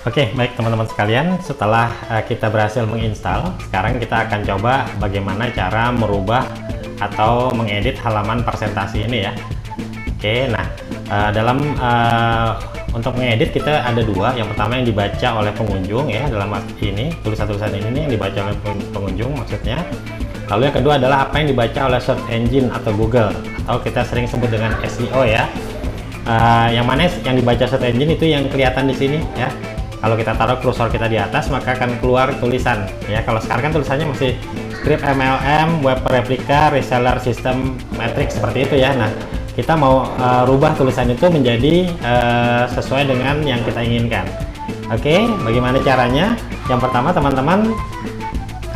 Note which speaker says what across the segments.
Speaker 1: Oke, baik teman-teman sekalian, setelah kita berhasil menginstal, sekarang kita akan coba bagaimana cara merubah atau mengedit halaman presentasi ini ya. Oke, nah untuk mengedit kita ada dua. Yang pertama yang dibaca oleh pengunjung ya, dalam ini tulisan-tulisan ini yang dibaca oleh pengunjung maksudnya. Lalu yang kedua adalah apa yang dibaca oleh search engine atau Google, atau kita sering sebut dengan SEO ya. Yang mana yang dibaca search engine itu yang kelihatan di sini ya. Kalau kita taruh kursor kita di atas, maka akan keluar tulisan ya. Kalau sekarang kan tulisannya masih script MLM, web replika, reseller system matrix seperti itu ya. Nah, kita mau rubah tulisan itu menjadi sesuai dengan yang kita inginkan. Oke, bagaimana caranya? Yang pertama teman-teman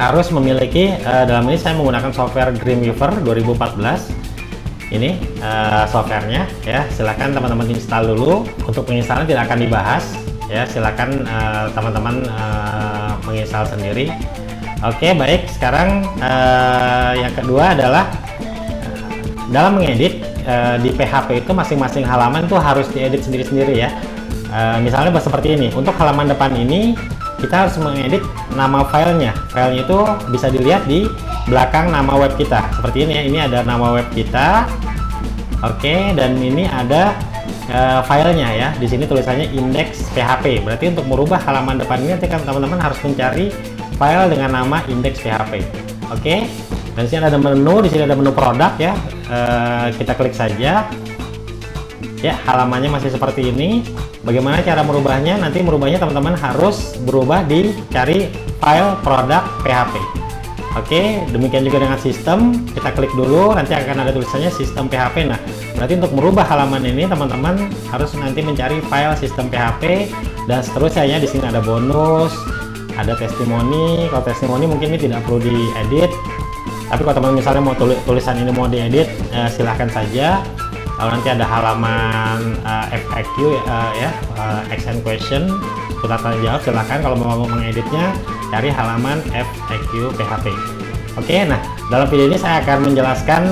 Speaker 1: harus memiliki, dalam ini saya menggunakan software Dreamweaver 2014. Ini softwarenya ya. Silahkan teman-teman install dulu. Untuk penginstalan tidak akan dibahas ya, silakan teman-teman menginstal sendiri. Oke, baik. Sekarang yang kedua adalah dalam mengedit di PHP itu masing-masing halaman itu harus diedit sendiri-sendiri ya. Misalnya seperti ini. Untuk halaman depan ini kita harus mengedit nama filenya. Filenya itu bisa dilihat di belakang nama web kita. Seperti ini ya. Ini ada nama web kita. Oke, dan ini ada filenya ya. Di sini tulisannya index PHP. Berarti untuk merubah halaman depan ini nanti kan teman-teman harus mencari file dengan nama index PHP. Oke. Dan di sini ada menu, di sini ada menu produk ya. Kita klik saja. Ya, halamannya masih seperti ini. Bagaimana cara merubahnya? Nanti merubahnya teman-teman harus berubah di cari file produk PHP. Oke, demikian juga dengan sistem. Kita klik dulu, nanti akan ada tulisannya sistem PHP. Nah, berarti untuk merubah halaman ini teman-teman harus nanti mencari file sistem PHP dan seterusnya ya. Di sini ada bonus, ada testimoni. Kalau testimoni mungkin ini tidak perlu diedit. Tapi kalau teman-teman misalnya mau tulisan ini mau diedit, silahkan saja. Lalu nanti ada halaman FAQ ya, ask and question, seputar tanya jawab. Silahkan kalau mau mengeditnya cari halaman FAQ PHP. Oke, nah dalam video ini saya akan menjelaskan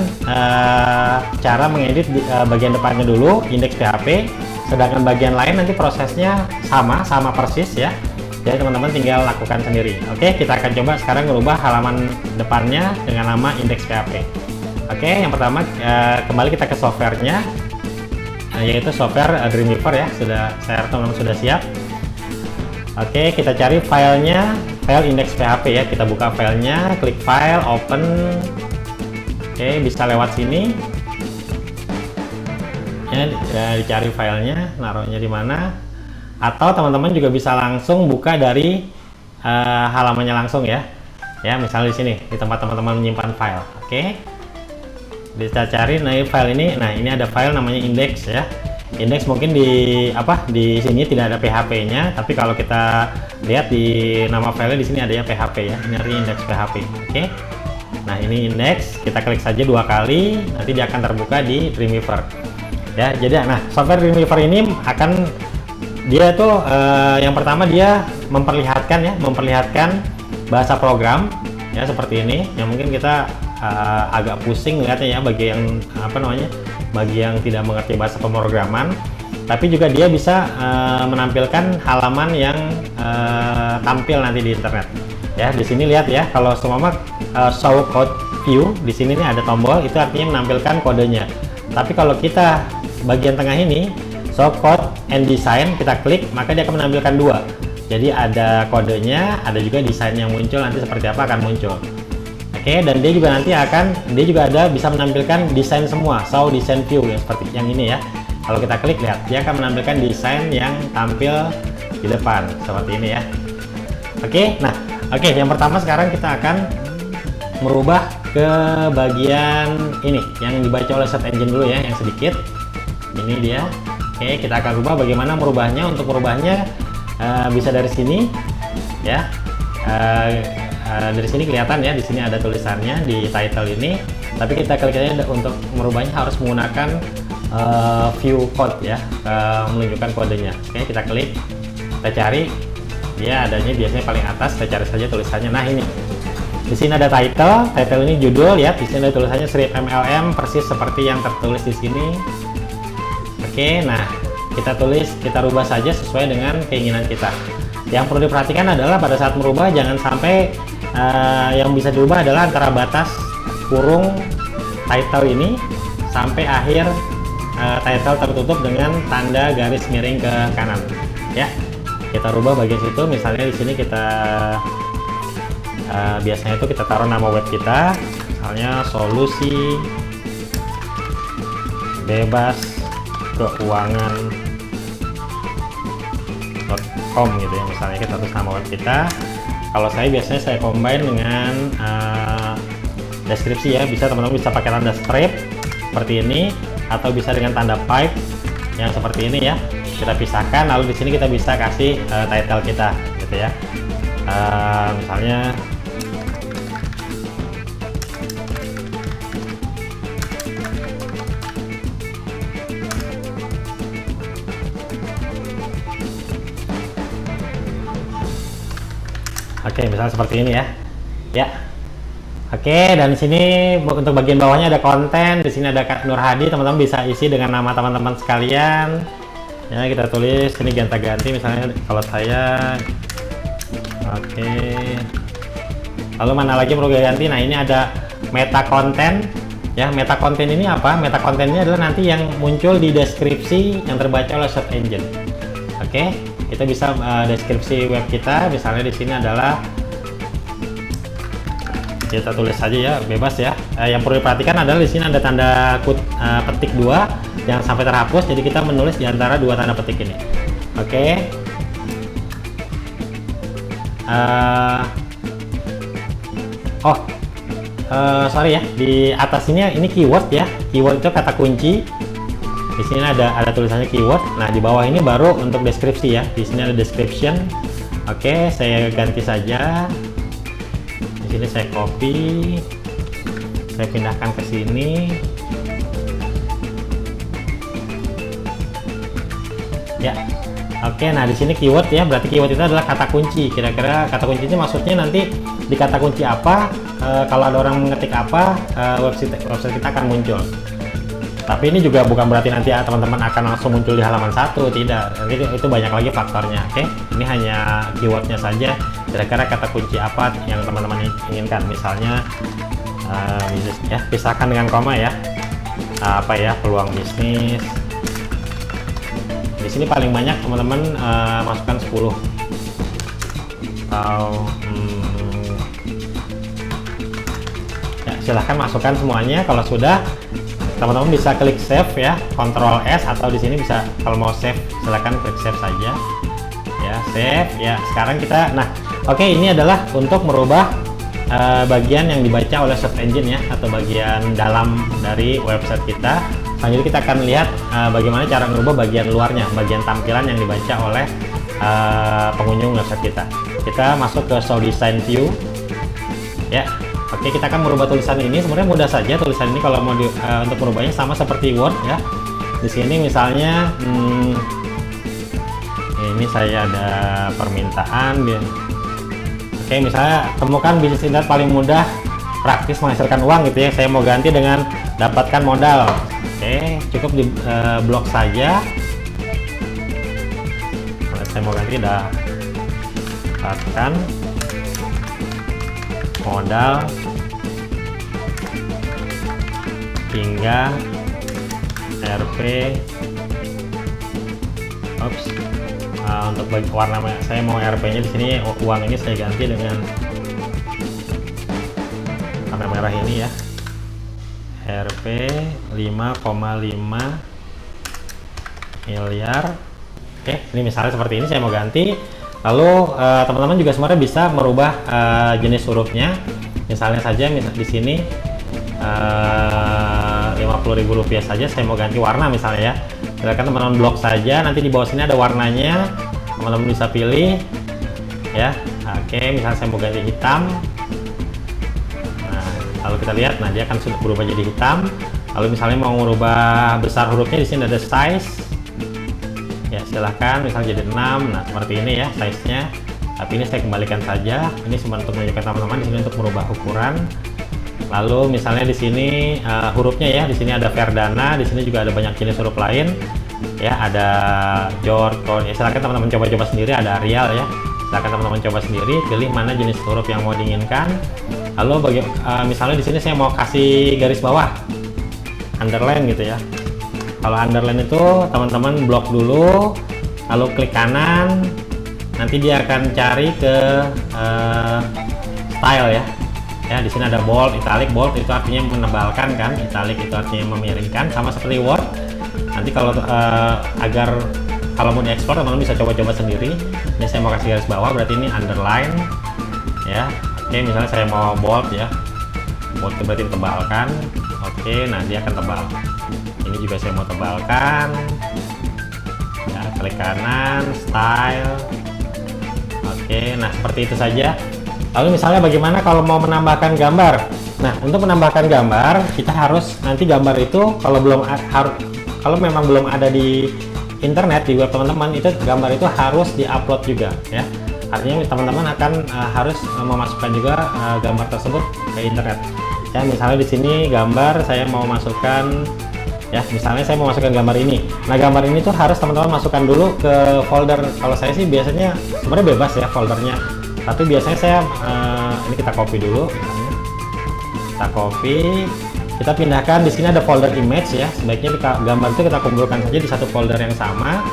Speaker 1: cara mengedit bagian depannya dulu, indeks PHP. Sedangkan bagian lain nanti prosesnya sama persis ya. Jadi teman-teman tinggal lakukan sendiri. Oke, kita akan coba sekarang merubah halaman depannya dengan nama indeks PHP. Oke, yang pertama kembali kita ke softwarenya, yaitu software Dreamweaver ya. Saya harap teman-teman sudah siap. Oke, kita cari filenya, file index PHP ya. Kita buka filenya, klik file, open. Oke, bisa lewat sini. Ya, dicari filenya, naruhnya di mana? Atau teman-teman juga bisa langsung buka dari halamannya langsung ya. Ya, misalnya di sini di tempat teman-teman menyimpan file. Oke. Bisa cari file ini. Nah, ini ada file namanya index ya. Index mungkin di sini tidak ada PHP-nya, tapi kalau kita lihat di nama filenya di sini ada ya PHP ya. Ini artinya index PHP. Oke. Nah, ini index, kita klik saja 2 kali, nanti dia akan terbuka di Dreamweaver. Ya, jadi software Dreamweaver ini dia tuh yang pertama dia memperlihatkan bahasa program ya seperti ini. Yang mungkin kita agak pusing lihatnya ya bagi yang tidak mengerti bahasa pemrograman. Tapi juga dia bisa menampilkan halaman yang tampil nanti di internet. Ya, di sini lihat ya, kalau semua show code view di sini nih ada tombol, itu artinya menampilkan kodenya. Tapi kalau kita bagian tengah ini show code and design, kita klik, maka dia akan menampilkan 2. Jadi ada kodenya, ada juga desain yang muncul, nanti seperti apa akan muncul. Oke, dan dia juga bisa menampilkan desain semua, show design view yang seperti yang ini ya. Kalau kita klik, lihat, dia akan menampilkan desain yang tampil di depan seperti ini ya. Oke, yang pertama sekarang kita akan merubah ke bagian ini yang dibaca oleh search engine dulu ya, yang sedikit. Ini dia. Oke, kita akan rubah. Bagaimana merubahnya? Untuk merubahnya bisa dari sini ya. Dari sini kelihatan ya, di sini ada tulisannya di title ini. Tapi kita klik aja, untuk merubahnya harus menggunakan view code ya, menunjukkan kodenya. Oke, kita klik, kita cari, dia adanya biasanya paling atas. Kita cari saja tulisannya. Nah, ini di sini ada title ini judul ya. Di sini ada tulisannya script MLM persis seperti yang tertulis di sini. Oke, nah kita rubah saja sesuai dengan keinginan kita. Yang perlu diperhatikan adalah pada saat merubah jangan sampai yang bisa dirubah adalah antara batas kurung title ini sampai akhir title tertutup dengan tanda garis miring ke kanan ya. Kita rubah bagian situ, misalnya di sini kita biasanya itu kita taruh nama web kita, misalnya solusi bebas keuangan.com gitu ya, misalnya kita tulis nama web kita. Kalau saya biasanya saya combine dengan deskripsi ya, bisa teman-teman bisa pakai tanda strip seperti ini atau bisa dengan tanda pipe yang seperti ini ya. Kita pisahkan, lalu di sini kita bisa kasih title kita gitu ya. Misalnya oke, misalnya seperti ini ya. Ya. Oke, dan di sini untuk bagian bawahnya ada konten, di sini ada Kak Nur Hadi, teman-teman bisa isi dengan nama teman-teman sekalian. Ya, kita tulis ini ganti-ganti, misalnya kalau saya oke. Lalu mana lagi perlu ganti? Nah, ini ada meta konten. Ya, meta konten ini apa? Meta konten ini adalah nanti yang muncul di deskripsi yang terbaca oleh search engine. Oke, kita bisa deskripsi web kita, misalnya di sini adalah kita tulis saja ya, bebas ya. Yang perlu diperhatikan adalah di sini ada tanda petik 2 yang sampai terhapus, jadi kita menulis di antara dua tanda petik ini. Oke. Sorry ya, di atas ini keyword ya. Keyword itu kata kunci. Di sini ada tulisannya keyword. Nah, di bawah ini baru untuk deskripsi ya. Di sini ada description. Oke, saya ganti saja. Di sini saya copy, saya pindahkan ke sini. Ya, oke. Nah, di sini keyword ya, berarti keyword itu adalah kata kunci. Kira-kira kata kunci itu maksudnya nanti di kata kunci apa? Kalau ada orang mengetik apa, website kita akan muncul. Tapi ini juga bukan berarti nanti teman-teman akan langsung muncul di halaman 1, tidak. Itu banyak lagi faktornya. Oke, ini hanya keywordnya saja. Kira-kira kata kunci apa yang teman-teman inginkan? Misalnya bisnis ya, pisahkan dengan koma ya. Apa ya, peluang bisnis. Di sini paling banyak teman-teman masukkan 10 atau ya, silahkan masukkan semuanya. Kalau sudah, teman-teman bisa klik save ya, Ctrl S, atau di sini bisa kalau mau save silahkan klik save saja ya, save ya. Sekarang kita ini adalah untuk merubah bagian yang dibaca oleh search engine ya, atau bagian dalam dari website kita. Selanjutnya kita akan lihat bagaimana cara merubah bagian luarnya, bagian tampilan yang dibaca oleh pengunjung website kita. Kita masuk ke show design view ya. Oke, kita akan merubah tulisan ini. Sebenarnya mudah saja tulisan ini kalau mau untuk merubahnya sama seperti Word ya. Di sini misalnya ini saya ada permintaan dia. Oke, misalnya temukan bisnis internet paling mudah praktis menghasilkan uang gitu ya. Saya mau ganti dengan dapatkan modal. Oke, cukup di blok saja. Kalau saya mau ganti dapatkan modal hingga RP. Untuk warna saya mau RP-nya di sini, uang ini saya ganti dengan warna merah ini ya. RP 5,5 miliar. Oke, ini misalnya seperti ini saya mau ganti. Lalu teman-teman juga sebenarnya bisa merubah jenis hurufnya. Misalnya saja di sini Rp50.000 saja saya mau ganti warna misalnya ya. Silakan teman-teman blok saja, nanti di bawah sini ada warnanya, teman-teman bisa pilih ya. Oke, misalnya saya mau ganti hitam. Nah, lalu kita lihat, dia akan sudah berubah jadi hitam. Lalu misalnya mau merubah besar hurufnya, di sini ada size ya, silahkan misalnya jadi 6. Nah, seperti ini ya size-nya. Tapi ini saya kembalikan saja. Ini cuma untuk menunjukkan teman-teman, di sini untuk merubah ukuran. Lalu misalnya di sini hurufnya ya, di sini ada Verdana, di sini juga ada banyak jenis huruf lain ya, ada George, ya silakan teman-teman coba-coba sendiri. Ada Arial ya, Silakan teman-teman coba sendiri, pilih mana jenis huruf yang mau diinginkan. Lalu misalnya di sini saya mau kasih garis bawah, underline gitu ya. Kalau underline itu teman-teman blok dulu, lalu klik kanan, nanti dia akan cari ke style ya. Ya, di sini ada bold, italic. Bold itu artinya menebalkan kan, italic itu artinya memiringkan, sama seperti Word. Nanti kalau kalau mau diekspor teman-teman bisa coba-coba sendiri. Ini saya mau kasih garis bawah, berarti ini underline ya. Oke, misalnya saya mau bold ya. Bold itu berarti tebalkan. Oke, nah dia akan tebal. Ini juga saya mau tebalkan. Ya, klik kanan, style. Oke, nah seperti itu saja. Lalu misalnya bagaimana kalau mau menambahkan gambar? Nah, untuk menambahkan gambar, kita harus nanti gambar itu kalau memang belum ada di internet, di web teman-teman, itu gambar itu harus diupload juga ya. Artinya teman-teman akan harus memasukkan juga gambar tersebut ke internet. Ya, misalnya di sini gambar saya mau masukkan ya, misalnya saya mau masukkan gambar ini. Nah, gambar ini tuh harus teman-teman masukkan dulu ke folder. Kalau saya sih biasanya sebenarnya bebas ya foldernya. Tapi biasanya saya ini kita copy dulu, kita copy, kita pindahkan. Di sini ada folder image ya. Sebaiknya gambar itu kita kumpulkan saja di satu folder yang sama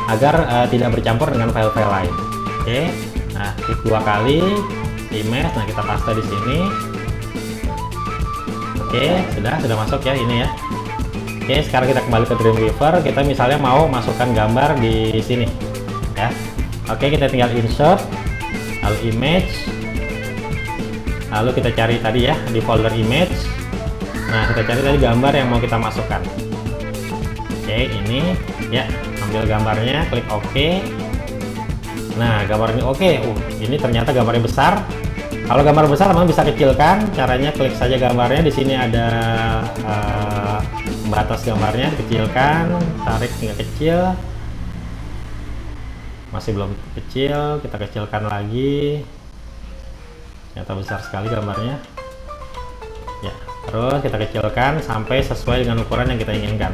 Speaker 1: agar tidak bercampur dengan file-file lain. Oke, nah klik 2 kali image. Nah, kita paste di sini. Oke, sudah masuk ya ini ya. Oke, sekarang kita kembali ke Dreamweaver. Kita misalnya mau masukkan gambar di sini ya. Oke, kita tinggal insert, lalu image, lalu kita cari tadi ya di folder image. Nah, kita cari tadi gambar yang mau kita masukkan. Oke, ini ya, ambil gambarnya, klik OK. Nah, gambarnya OK. Ini ternyata gambarnya besar. Kalau gambar besar teman bisa kecilkan. Caranya klik saja gambarnya, di sini ada batas gambarnya, dikecilkan, tarik hingga kecil. Masih belum kecil, kita kecilkan lagi. Ternyata besar sekali gambarnya ya. Terus kita kecilkan sampai sesuai dengan ukuran yang kita inginkan.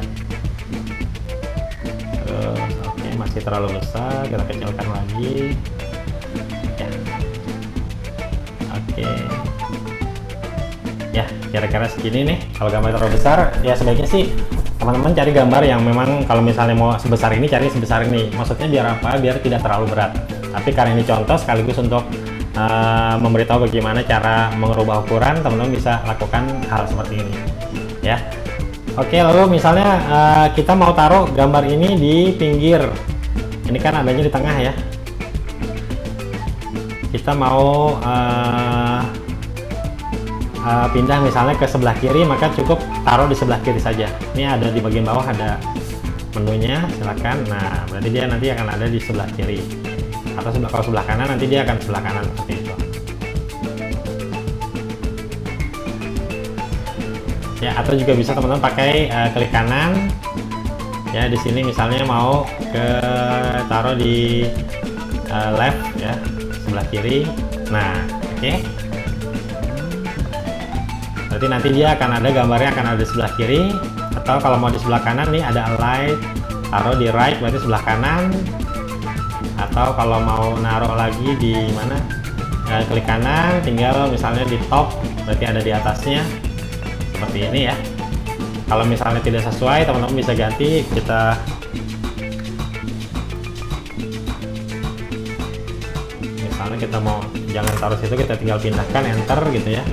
Speaker 1: Terus oke, masih terlalu besar, kita kecilkan lagi ya. Oke ya, kira-kira segini nih. Kalau gambar terlalu besar ya sebaiknya sih teman-teman cari gambar yang memang, kalau misalnya mau sebesar ini, cari sebesar ini. Maksudnya biar apa? Biar tidak terlalu berat. Tapi karena ini contoh sekaligus untuk memberitahu bagaimana cara mengubah ukuran, teman-teman bisa lakukan hal seperti ini ya. Oke, lalu misalnya kita mau taruh gambar ini di pinggir. Ini kan adanya di tengah ya. Kita mau pindah misalnya ke sebelah kiri, maka cukup taruh di sebelah kiri saja. Ini ada di bagian bawah, ada menunya, silakan. Nah, berarti dia nanti akan ada di sebelah kiri, atau kalau sebelah kanan nanti dia akan sebelah kanan seperti itu ya. Atau juga bisa teman-teman pakai klik kanan ya. Di sini misalnya mau taruh di left ya, sebelah kiri. Nah, oke. Berarti nanti dia akan ada gambarnya, akan ada di sebelah kiri. Atau kalau mau di sebelah kanan nih ada align, taruh di right berarti sebelah kanan. Atau kalau mau naruh lagi di mana, klik kanan, tinggal misalnya di top berarti ada di atasnya seperti ini ya. Kalau misalnya tidak sesuai, teman-teman bisa ganti. Misalnya kita mau jangan taruh situ, kita tinggal pindahkan, enter gitu ya.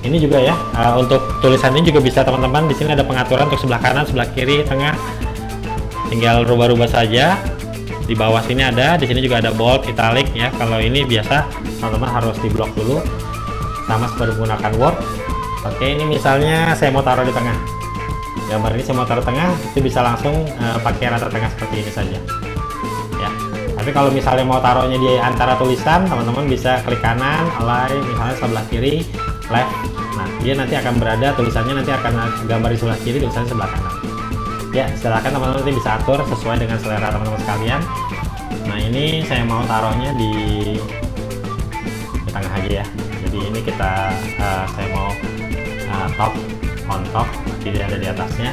Speaker 1: Ini juga ya, untuk tulisan ini juga bisa teman-teman. Di sini ada pengaturan untuk sebelah kanan, sebelah kiri, tengah. Tinggal rubah-rubah saja. Di bawah sini ada, di sini juga ada bold, italic ya. Kalau ini biasa teman-teman harus diblok dulu, sama seperti menggunakan Word. Oke, ini misalnya saya mau taruh di tengah. Gambar ini saya mau taruh tengah, itu bisa langsung pakai rata tengah seperti ini saja. Ya. Tapi kalau misalnya mau taruhnya di antara tulisan, teman-teman bisa klik kanan, align, misalnya sebelah kiri, left. Nah, dia nanti akan berada, tulisannya nanti akan gambar di sebelah kiri, tulisannya sebelah kanan. Ya, silakan teman-teman nanti bisa atur sesuai dengan selera teman-teman sekalian. Nah, ini saya mau taruhnya di tengah aja ya. Jadi ini saya mau top, on top, tidak ada di atasnya.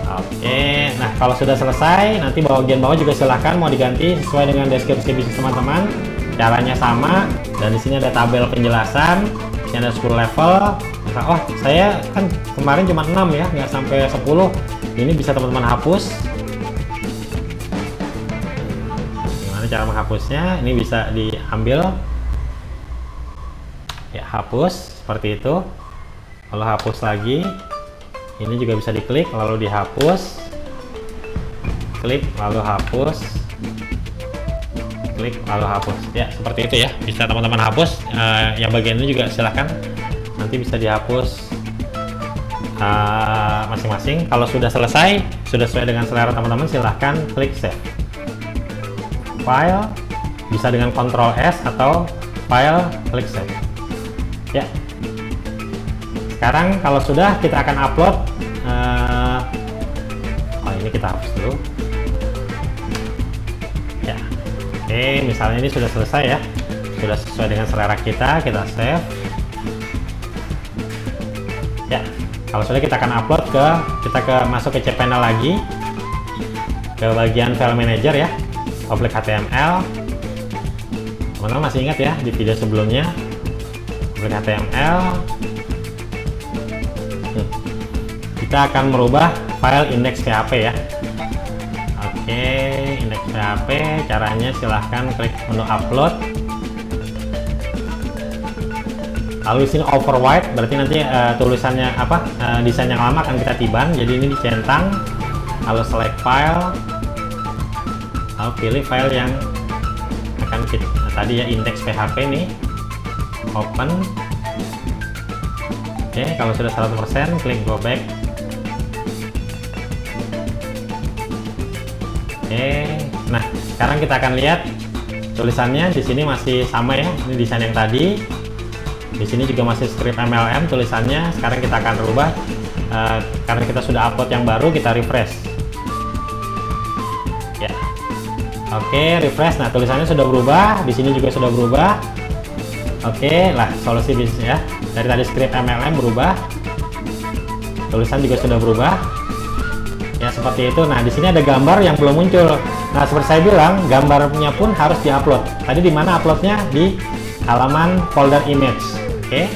Speaker 1: Oke, nah kalau sudah selesai, nanti bagian bawah juga silahkan mau diganti sesuai dengan deskripsi bisnis teman-teman. Caranya sama, dan di sini ada tabel penjelasan, di sini ada 10 level. Nah, oh, saya kan kemarin cuma 6 ya, nggak sampai 10. Ini bisa teman-teman hapus. Gimana cara menghapusnya? Ini bisa diambil, ya hapus seperti itu. Lalu hapus lagi. Ini juga bisa diklik lalu dihapus, klik lalu hapus, klik lalu hapus, ya seperti itu ya, bisa teman-teman hapus. Yang bagian ini juga silahkan nanti bisa dihapus masing-masing. Kalau sudah selesai, sudah sesuai dengan selera teman-teman, silahkan klik save file, bisa dengan Ctrl S atau file, klik save ya. Sekarang kalau sudah, kita akan upload. Oh, ini kita hapus dulu ya. Oke, misalnya ini sudah selesai ya, sudah sesuai dengan selera kita save ya. Kalau sudah, kita akan upload masuk ke cPanel lagi, ke bagian file manager ya, public HTML. Teman-teman masih ingat ya di video sebelumnya, public HTML. Kita akan merubah file index.php ya. Oke, index.php, caranya silahkan klik menu upload. Lalu di sini overwrite, berarti nanti tulisannya apa, desain yang lama akan kita tiban. Jadi ini dicentang, lalu select file, lalu pilih file yang akan kita tadi ya, index.php nih, open. Oke, kalau sudah 100%, klik go back. Oke, nah sekarang kita akan lihat tulisannya. Di sini masih sama ya, ini desain yang tadi. Di sini juga masih script MLM tulisannya. Sekarang kita akan rubah, karena kita sudah upload yang baru, kita refresh. Ya, oke, refresh. Nah tulisannya sudah berubah, di sini juga sudah berubah. Oke, lah solusi bisnis ya. Dari tadi script MLM berubah, tulisan juga sudah berubah. Ya seperti itu. Nah di sini ada gambar yang belum muncul. Nah seperti saya bilang, gambarnya pun harus diupload. Tadi di mana uploadnya? Di halaman folder image. Oke.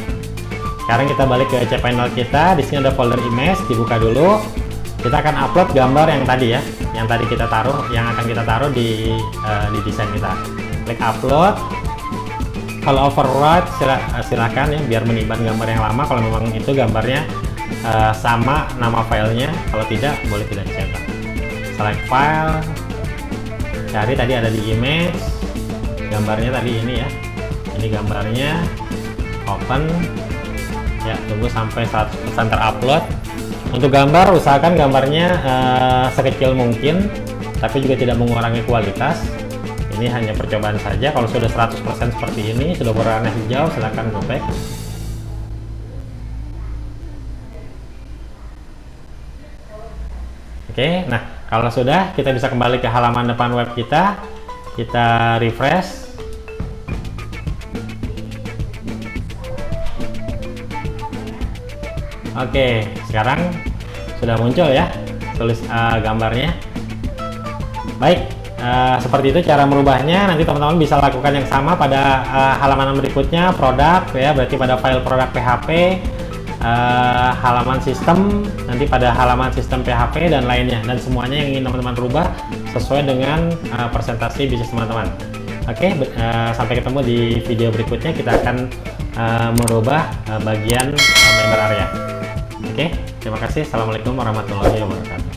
Speaker 1: Sekarang kita balik ke cPanel kita. Di sini ada folder image, dibuka dulu. Kita akan upload gambar yang tadi ya, yang tadi kita taruh, yang akan kita taruh di desain kita. Klik upload. Kalau overwrite silakan ya, biar meniban gambar yang lama. Kalau memang itu gambarnya sama nama filenya, kalau tidak boleh tidak dicetak. Select file, cari tadi ada di image, gambarnya tadi ini ya, ini gambarnya, open ya, tunggu sampai 100% terupload. Untuk gambar, usahakan gambarnya sekecil mungkin, tapi juga tidak mengurangi kualitas. Ini hanya percobaan saja. Kalau sudah 100% seperti ini, sudah berwarna hijau, silahkan go back. Oke, nah kalau sudah, kita bisa kembali ke halaman depan web kita refresh. Oke, sekarang sudah muncul ya gambarnya. Baik, seperti itu cara merubahnya. Nanti teman-teman bisa lakukan yang sama pada halaman berikutnya, produk ya, berarti pada file produk PHP. Halaman sistem, nanti pada halaman sistem PHP dan lainnya, dan semuanya yang ingin teman-teman rubah sesuai dengan presentasi bisnis teman-teman. Oke, sampai ketemu di video berikutnya. Kita akan merubah bagian member area. Oke, terima kasih. Assalamualaikum warahmatullahi wabarakatuh.